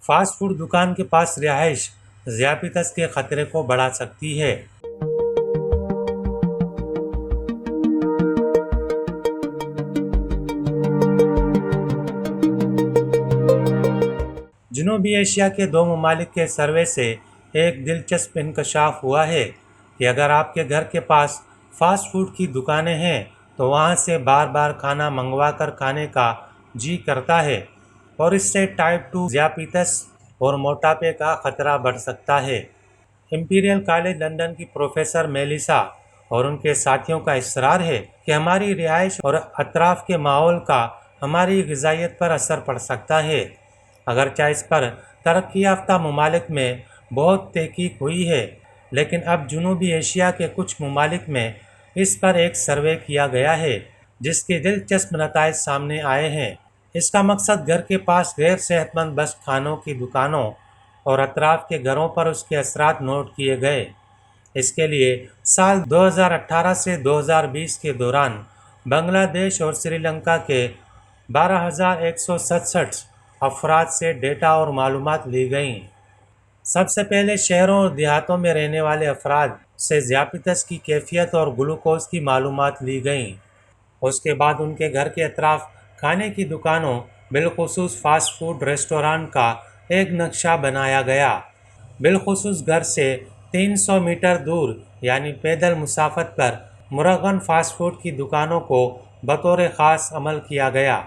Fast food दुकान के पास रिहाइश ज़ियापितस के खतरे को बढ़ा सकती है। जनूबी एशिया के 2 ममालिक के सर्वे से एक दिलचस्प इंकशाफ हुआ है कि अगर आपके घर के पास फास्ट फूड की दुकानें हैं तो वहां से बार बार खाना मंगवा कर खाने का जी करता है और इससे टाइप 2 ज़ियापितस और मोटापे का खतरा बढ़ सकता है। इंपीरियल कॉलेज लंदन की प्रोफेसर मेलिसा और उनके साथियों का इसरार है कि हमारी रिहाइश और अतराफ के माहौल का हमारी ग़िज़ाइयत पर असर पड़ सकता है। अगरचे इस पर तरक्की याफ्ता ममालिक में बहुत तहकीक हुई है, लेकिन अब जनूबी एशिया के कुछ ममालिक में इस पर एक सर्वे किया गया है जिसके दिलचस्प नताइज सामने आए हैं। इसका मकसद घर के पास गैर सेहतमंद बस्ट खानों की दुकानों और अतराफ के घरों पर उसके असरात नोट किए गए। इसके लिए साल 2018 से 2020 के दौरान बांग्लादेश और श्रीलंका के 12,167 अफराद से डेटा और मालूमात ली गईं। सबसे पहले शहरों और देहातों में रहने वाले अफराद से ज़ियापितस की कैफियत और ग्लूकोज की मालूमात ली गईं। उसके बाद उनके घर के अतराफ खाने की दुकानों बिलखुसूस फास्ट फूड रेस्टोरेंट का एक नक्शा बनाया गया। बिलखुसूस घर से 300 मीटर दूर यानी पैदल मुसाफत पर मुरगन फास्ट फूड की दुकानों को बतौर ख़ास अमल किया गया।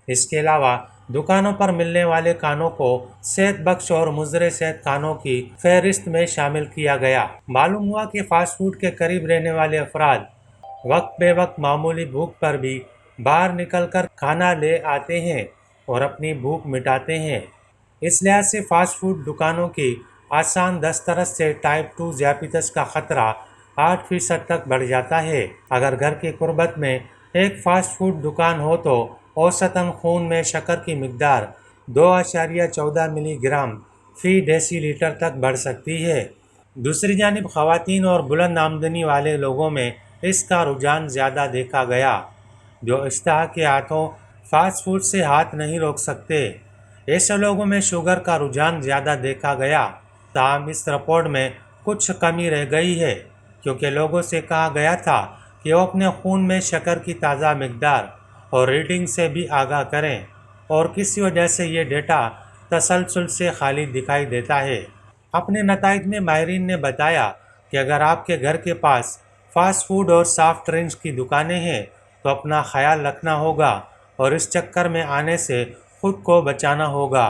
इसके अलावा दुकानों पर मिलने वाले खानों को सेहत बख्श और मुज़र सेहत खानों की फहरिस्त में शामिल किया गया। मालूम हुआ कि फास्ट फूड के करीब रहने वाले अफराद वक्त बे वक्त मामूली भूख पर भी बाहर निकलकर खाना ले आते हैं और अपनी भूख मिटाते हैं। इस लिहाज से फास्ट फूड दुकानों की आसान दस्तरस से टाइप 2 ज़ियापितस का खतरा 8% तक बढ़ जाता है। अगर घर के कुर्बत में एक फास्ट फूड दुकान हो तो औसतन खून में शक्कर की मिकदार 2.14 मिलीग्राम फी डेसीलीटर तक बढ़ सकती है। दूसरी जानिब ख़वातीन और बुलंद आमदनी वाले लोगों में इसका रुझान ज़्यादा देखा गया, जो इश्तहा के हाथों फास्ट फूड से हाथ नहीं रोक सकते। ऐसे लोगों में शुगर का रुझान ज़्यादा देखा गया। ताहम इस रिपोर्ट में कुछ कमी रह गई है, क्योंकि लोगों से कहा गया था कि वो अपने खून में शक्कर की ताज़ा मिकदार और रीडिंग से भी आगाह करें, और किसी वजह से ये डेटा तसलसल से खाली दिखाई देता है। अपने नताइज में माहिरीन ने बताया कि अगर आपके घर के पास फास्ट फूड और सॉफ्ट ड्रिंक्स की दुकानें हैं तो अपना ख्याल रखना होगा और इस चक्कर में आने से खुद को बचाना होगा।